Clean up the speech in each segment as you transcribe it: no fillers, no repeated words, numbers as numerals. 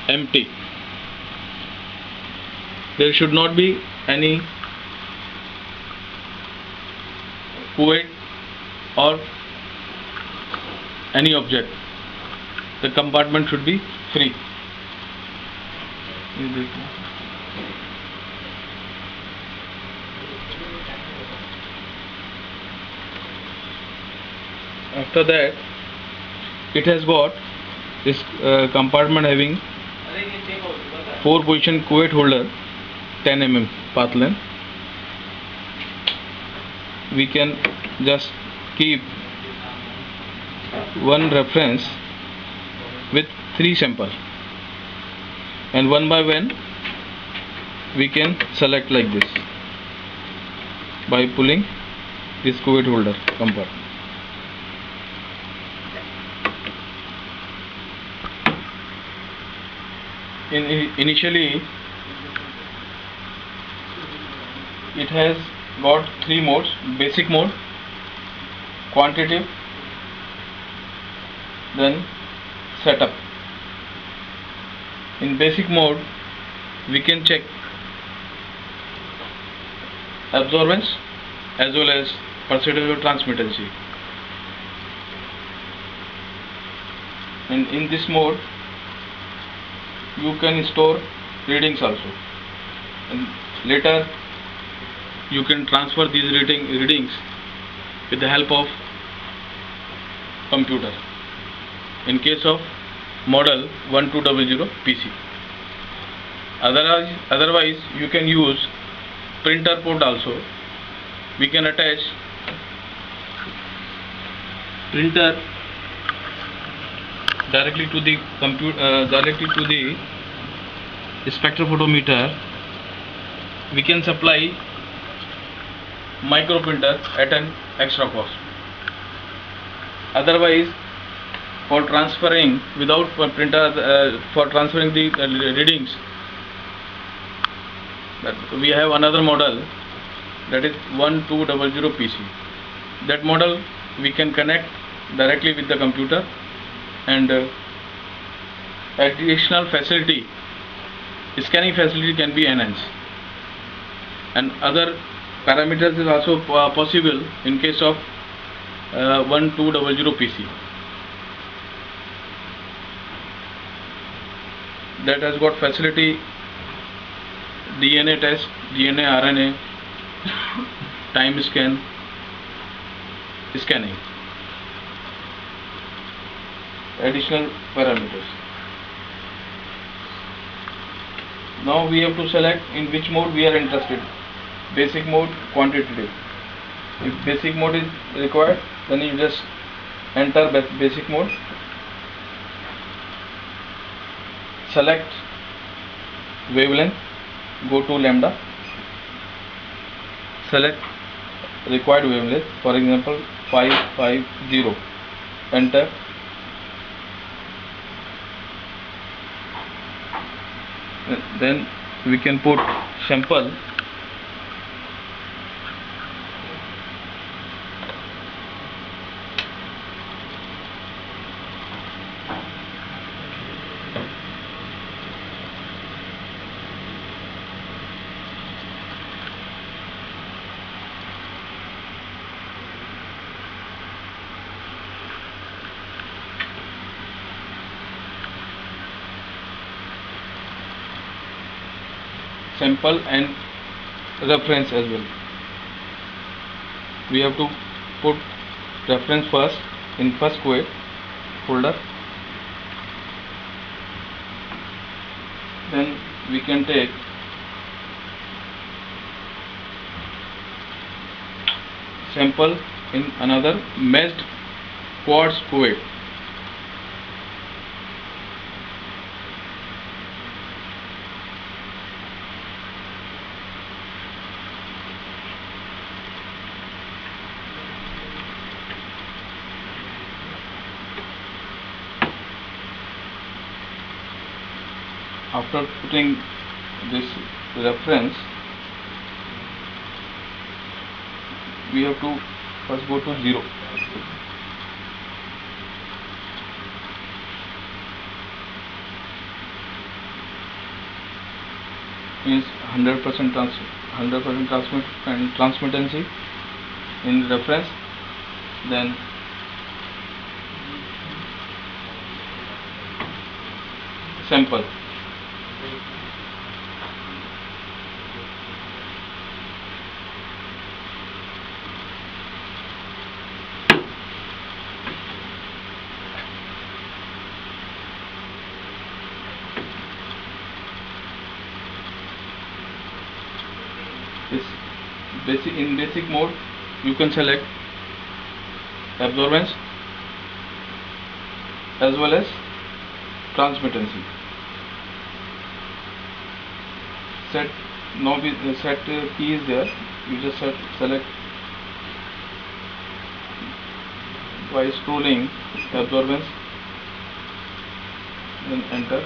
empty. There should not be any fluid or any object. The compartment should be free. After that, it has got this compartment having 4 position cuvette holder, 10 mm path length. We can just keep one reference with 3 samples, and one by one we can select like this by pulling this cuvette holder compartment. Initially it has got 3 modes: basic mode, quantitative, then setup. In basic mode we can check absorbance as well as percentage of transmittancy, and in this mode you can store readings also, and later you can transfer these readings with the help of computer in case of model 1200 PC. Otherwise you can use printer port also. We can attach printer directly to the computer, directly to the spectrophotometer. We can supply micro printer at an extra cost. Otherwise, for transferring without printer, for transferring the readings, we have another model, that is 1200 PC. That model we can connect directly with the computer, and additional facility, scanning facility can be enhanced, and other parameters is also possible in case of 1200 PC. That has got facility DNA test, DNA RNA, time scanning. Additional parameters. Now we have to select in which mode we are interested: basic mode, quantitative. If basic mode is required, then you just enter basic mode, select wavelength, go to lambda, select required wavelength, for example 550, enter. Then we can put sample and reference as well. We have to put reference first in first cuvette folder. Then we can take sample in another meshed quartz cuvette. After putting this reference, we have to first go to 0. means 100% transmittancy in reference. Then sample. In basic mode, you can select absorbance as well as transmittancy. Set key is there. You just select by scrolling absorbance, then enter.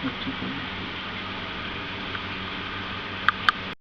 Okay.